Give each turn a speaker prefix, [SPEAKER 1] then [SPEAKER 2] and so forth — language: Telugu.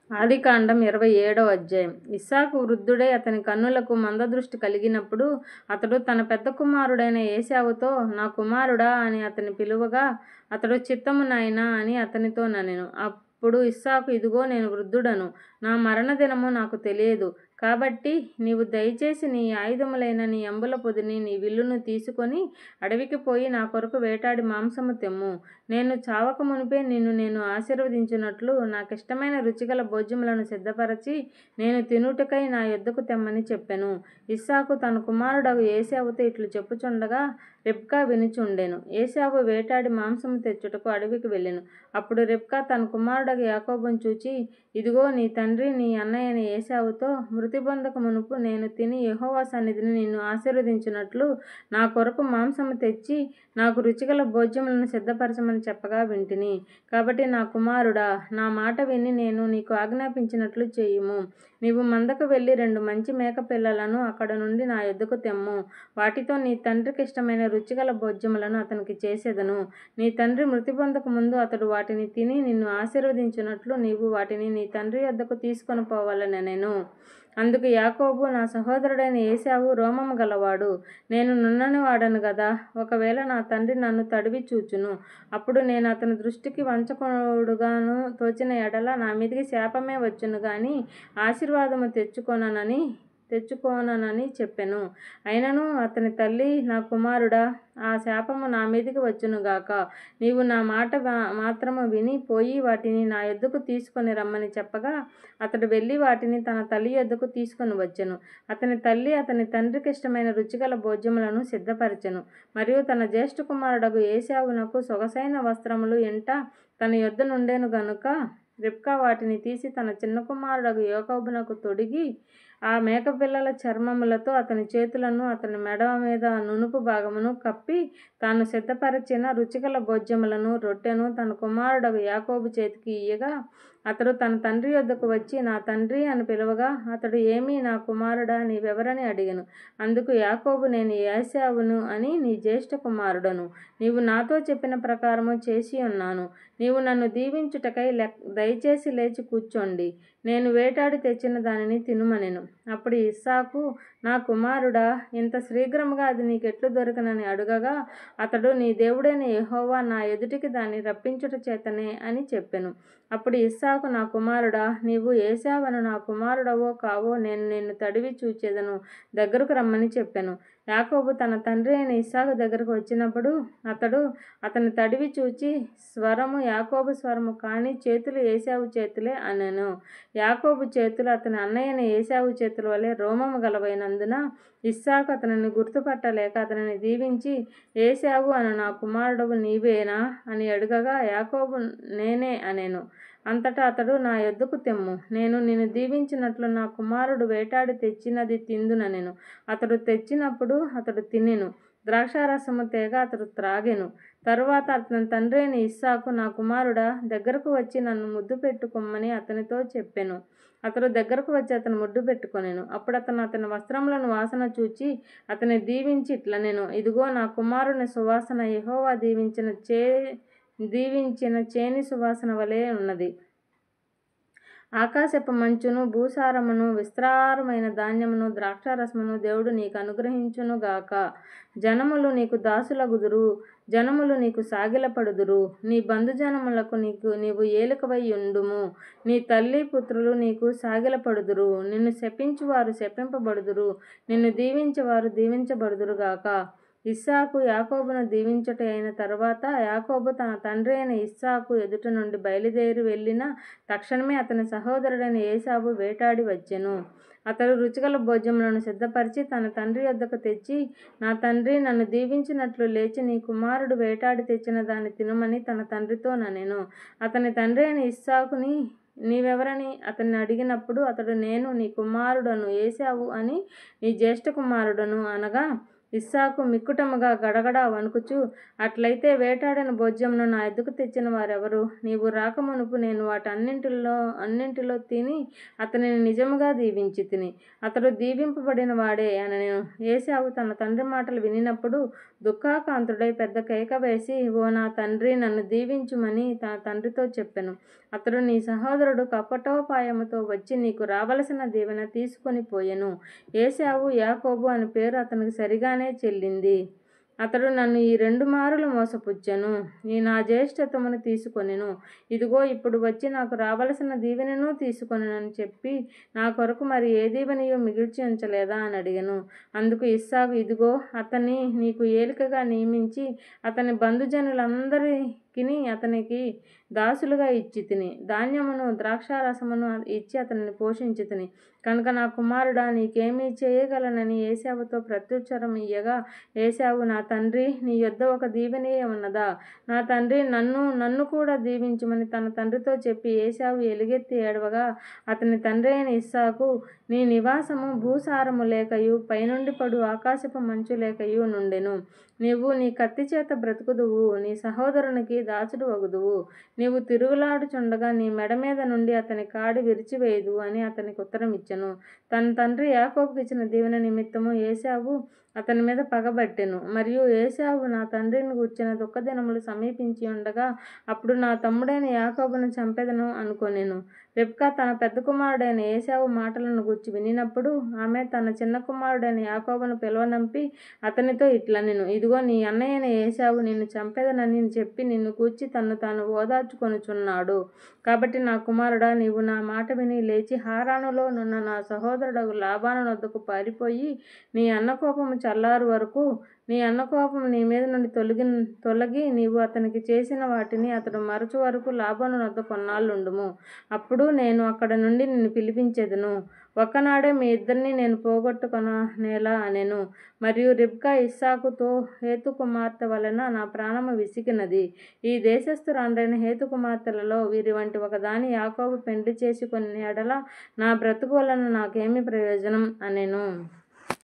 [SPEAKER 1] ఆదికాండం 27వ అధ్యాయం. ఇస్సాకు వృద్ధుడై అతని కన్నులకు మందదృష్టి కలిగినప్పుడు అతడు తన పెద్ద కుమారుడైన ఏశావుతో, నా కుమారుడా అని అతని పిలువగా, అతడు చిత్తము నాయనా అని అతనితో ననెను. అప్పుడు ఇస్సాకు, ఇదిగో నేను వృద్ధుడను, నా మరణ దినము నాకు తెలియదు, కాబట్టి నీవు దయచేసి నీ ఆయుధములైన నీ అంబుల పొదిని నీ విల్లును తీసుకొని అడవికి పోయి నా కొరకు వేటాడి మాంసము తెమ్ము. నేను చావక మునిపే నిన్ను నేను ఆశీర్వదించినట్లు నాకిష్టమైన రుచిగల భోజ్యములను సిద్ధపరచి నేను తినుటకై నా యొద్దకు తెమ్మని చెప్పెను. ఇస్సాకు తన కుమారుడగు ఏశావుతో ఇట్లు చెప్పుచుండగా రెబ్కా వినుచుండెను. ఏశావు వేటాడి మాంసము తెచ్చుటకు అడవికి వెళ్ళెను. అప్పుడు రెబ్కా తన కుమారుడగు యాకోబును చూచి, ఇదిగో నీ తండ్రి నీ అన్నయ్యైన ఏశావుతో, మృతి పొందక మునుపు నేను తిని యెహోవా సన్నిధిని నిన్ను ఆశీర్వదించినట్లు నా కొరకు మాంసము తెచ్చి నాకు రుచిగల భోజ్యములను సిద్ధపరచమని చెప్పగా వింటిని. కాబట్టి నా కుమారుడా, నా మాట విని నేను నీకు ఆజ్ఞాపించినట్లు చేయుము. నీవు మందకు వెళ్ళి 2 మంచి మేక పిల్లలను అక్కడ నుండి నా యొద్దకు తెమ్ము. వాటితో నీ తండ్రికి ఇష్టమైన రుచిగల భోజ్యములను అతనికి చేసేదను. నీ తండ్రి మృతి పొందక ముందు అతడు వాటిని తిని నిన్ను ఆశీర్వదించినట్లు నీవు వాటిని నీ తండ్రి యొద్దకు తీసుకొని పోవాలనెను. అందుకు యాకోబు, నా సహోదరుడైన ఏశావు రోమము గలవాడు, నేను నున్నని వాడను గదా. ఒకవేళ నా తండ్రి నన్ను తడివి చూచును, అప్పుడు నేను అతని దృష్టికి వంచకుడుగాను తోచిన ఎడల నా మీదికి శాపమే వచ్చును గాని ఆశీర్వాదము తెచ్చుకోనని చెప్పెను. అయినను అతని తల్లి, నా కుమారుడా, ఆ శాపము నా మీదికి వచ్చునుగాక. నీవు నా మాట మాత్రము విని పోయి వాటిని నా యొద్దకు తీసుకొని రమ్మని చెప్పగా అతడు వెళ్ళి వాటిని తన తల్లి యొద్దకు తీసుకొని వచ్చెను. అతని తల్లి అతని తండ్రికి ఇష్టమైన రుచిగల భోజ్యములను సిద్ధపరచెను. మరియు తన జ్యేష్ఠ కుమారుడగు ఏశావునకు సొగసైన వస్త్రములు ఇంట తన యొద్ద నుండెను గనుక రెబ్కా వాటిని తీసి తన చిన్న కుమారుడగు యాకోబునకు తొడిగి ఆ మేకపిల్లల చర్మములతో అతని చేతులను అతని మెడ మీద నునుపు భాగమును కప్పి తాను సిద్ధపరచిన రుచిగల భోజ్యములను రొట్టెను తన కుమారుడగు యాకోబు చేతికి ఇయ్యగా అతడు తన తండ్రి యొద్దకు వచ్చి నా తండ్రి అని పిలువగా అతడు, ఏమీ నా కుమారుడా, నీవెవరని అడిగెను. అందుకు యాకోబు, నేను ఏశావును అని నీ జ్యేష్ఠ కుమారుడను. నీవు నాతో చెప్పిన ప్రకారము చేసి ఉన్నాను. నీవు నన్ను దీవించుటకై దయచేసి లేచి కూర్చోండి. నేను వేటాడి తెచ్చిన దానిని తినుమనెను. అప్పుడు ఇస్సాకు, నా కుమారుడా, ఇంత శీఘ్రముగా అది నీకెట్లు దొరకనని అడుగగా అతడు, నీ దేవుడైన యెహోవా నా ఎదుటికి దాన్ని రప్పించుట చేతనే అని చెప్పెను. అప్పుడు ఇస్సాకు, నా కుమారుడా, నీవు ఏశావను నా కుమారుడవో కావో నేను నిన్ను తడివి చూచెదను, దగ్గరకు రమ్మని చెప్పెను. యాకోబు తన తండ్రి అయిన ఇస్సాకు దగ్గరకు వచ్చినప్పుడు అతడు అతని తడివి చూచి, స్వరము యాకోబు స్వరము కానీ చేతులు ఏశావు చేతులే అనెను. యాకోబు చేతులు అతని అన్నయ్యైన ఏశావు చేతుల వలె రోమము గలవైనందున ఇస్సాకు అతనిని గుర్తుపట్టలేక అతనిని దీవించి, ఏశావు అను నా కుమారుడవు నీవేనా అని అడుగగా యాకోబు, నేనే అనెను. అంతటా అతడు, నా యొద్దకు తెమ్ము, నేను నిన్ను దీవించినట్లు నా కుమారుడు వేటాడి తెచ్చినది తిందుననెను. అతడు తెచ్చినప్పుడు అతడు తినెను. ద్రాక్షారసము తేగ అతడు త్రాగెను. తరువాత అతని తండ్రి అయిన ఇస్సాకు, నా కుమారుడా, దగ్గరకు వచ్చి నన్ను ముద్దు పెట్టుకొమ్మని అతనితో చెప్పెను. అతడు దగ్గరకు వచ్చి అతను ముద్దు పెట్టుకొనెను. అప్పుడు అతను అతని వస్త్రములను వాసన చూచి అతని దీవించి ఇట్లనెను, ఇదిగో నా కుమారుని సువాసన యెహోవా దీవించిన చేని సువాసన వలె ఉన్నది. ఆకాశపు మంచును, భూసారమును, విస్తారమైన ధాన్యమును, ద్రాక్షారసమును దేవుడు నీకు అనుగ్రహించునుగాక. జనములు నీకు దాసులగుదురు, జనములు నీకు సాగిలపడుదురు. నీ బంధుజనములకు నీవు ఏలికవై యుండుము. నీ తల్లి పుత్రులు నీకు సాగిలపడుదురు. నిన్ను శపించువారు శపింపబడుదురు, నిన్ను దీవించువారు దీవించబడుదురుగాక. ఇస్సాకు యాకోబును దీవించుట అయిన తరువాత యాకోబు తన తండ్రి అయిన ఇస్సాకు ఎదుట నుండి బయలుదేరి వెళ్ళిన తక్షణమే అతని సహోదరుడైన ఏశావు వేటాడి వచ్చెను. అతడు రుచిగల భోజ్యములను సిద్ధపరిచి తన తండ్రి యొద్దకు తెచ్చి, నా తండ్రి నన్ను దీవించినట్లు లేచి నీ కుమారుడు వేటాడి తెచ్చిన దాన్ని తినుమని తన తండ్రితో ననెను. అతని తండ్రి అయిన ఇస్సాకుని, నీవెవరని అతన్ని అడిగినప్పుడు అతడు, నేను నీ కుమారుడను ఏశావు అని నీ జ్యేష్ఠ కుమారుడను అనగా ఇస్సాకు మిక్కుటముగా గడగడా వణుకుచూ, అట్లయితే వేటాడిన భోజ్యమును నా ఎద్దుకు తెచ్చిన వారెవరు? నీవు రాకమునుపు నేను అన్నింటిలో తిని అతనిని నిజముగా దీవించితిని. అతడు దీవింపబడిన వాడే అనెను. ఏశావు తన తండ్రి మాటలు వినినప్పుడు దుఃఖాకాంతుడై పెద్ద కేక వేసి, ఓ నా తండ్రి, నన్ను దీవించుమని తన తండ్రితో చెప్పెను. అతడు, నీ సహోదరుడు కపటోపాయముతో వచ్చి నీకు రావలసిన దీవెన తీసుకొని పోయెను. ఏశావు యాకోబు అని పేరు అతనికి సరిగానే చెల్లింది. అతడు నన్ను ఈ 2 మారులు మోసపుచ్చెను. ఈ నా జ్యేష్ఠత్వమును తీసుకొనెను. ఇదిగో ఇప్పుడు వచ్చి నాకు రావలసిన దీవెనను తీసుకొనెనని చెప్పి నా కొరకు మరి ఏ దీవెనయో మిగిల్చి ఉంచలేదా అని అడిగెను. అందుకు ఇస్సాకు, ఇదిగో అతన్ని నీకు ఏలికగా నియమించి అతని బంధుజనులందరికిని అతనికి దాసులుగా ఇచ్చితిని. ధాన్యమును ద్రాక్షారసమును ఇచ్చి అతనిని పోషించితిని. కనుక నా కుమారుడా, నీకేమీ చేయగలనని ఏశావుతో ప్రత్యుత్తరం ఇయ్యగా, ఏశావు, నా తండ్రి, నీ యొద్ద ఒక దీవెనయే ఉన్నదా? నా తండ్రి నన్ను కూడా దీవించుమని తన తండ్రితో చెప్పి ఏశావు ఎలుగెత్తి ఏడవగా, అతని తండ్రి అయిన ఇస్సాకు, నీ నివాసము భూసారము లేకయు పైనుండి పడు ఆకాశపు మంచు లేకయు నుండెను. నీవు నీ కత్తి చేత బ్రతుకుదువు, నీ సహోదరునికి దాసుడు వగుదువు. నీవు తిరుగులాడుచుండగా నీ మెడ మీద నుండి అతని కాడి విరిచివేయుదు అని అతనికి ఉత్తరం ఇచ్చెను. తన తండ్రి యాకోబుకి ఇచ్చిన దీవెన నిమిత్తము ఏశావు అతని మీద పగబట్టెను. మరియు ఏశావు నా తండ్రిని గూర్చిన దుఃఖదినములు సమీపించి ఉండగా, అప్పుడు నా తమ్ముడైన యాకోబును చంపెదను అనుకొనెను. రెబ్కా తన పెద్ద కుమారుడైన ఏశావు మాటలను గూర్చి వినినప్పుడు ఆమె తన చిన్న కుమారుడైన యాకోబును పిలువనంపి అతనితో ఇట్లనెను, ఇదిగో నీ అన్నయ్యైన ఏశావు నిన్ను చంపెదనని చెప్పి నిన్ను గూర్చి తన్ను తాను ఓదార్చుకొనుచున్నాడు. కాబట్టి నా కుమారుడా, నీవు నా మాట విని లేచి హారానులో నున్న నా సహోదరుడగు లాబాను వద్దకు పారిపోయి నీ అన్న కోపము చల్లారు వరకు, నీ అన్న కోపం నీ మీద నుండి తొలగి నీవు అతనికి చేసిన వాటిని అతడు మరచు వరకు లాబాను వద్ద కొన్నాళ్ళుండుము. అప్పుడు నేను అక్కడ నుండి నిన్ను పిలిపించెదను. ఒక్కనాడే మీ ఇద్దరిని నేను పోగొట్టుకొననేలా అనెను. మరియు రిబ్కా ఇస్సాకుతో, హేతు కుమార్తె వలన నా ప్రాణము విసికినది. ఈ దేశస్థురాండ్రైన హేతు కుమార్తెలలో వీరి వంటి ఒకదాని యాకోబు పెండ్లి చేసుకొనిన ఎడల నా బ్రతుకు వలన నాకేమి ప్రయోజనం అనెను.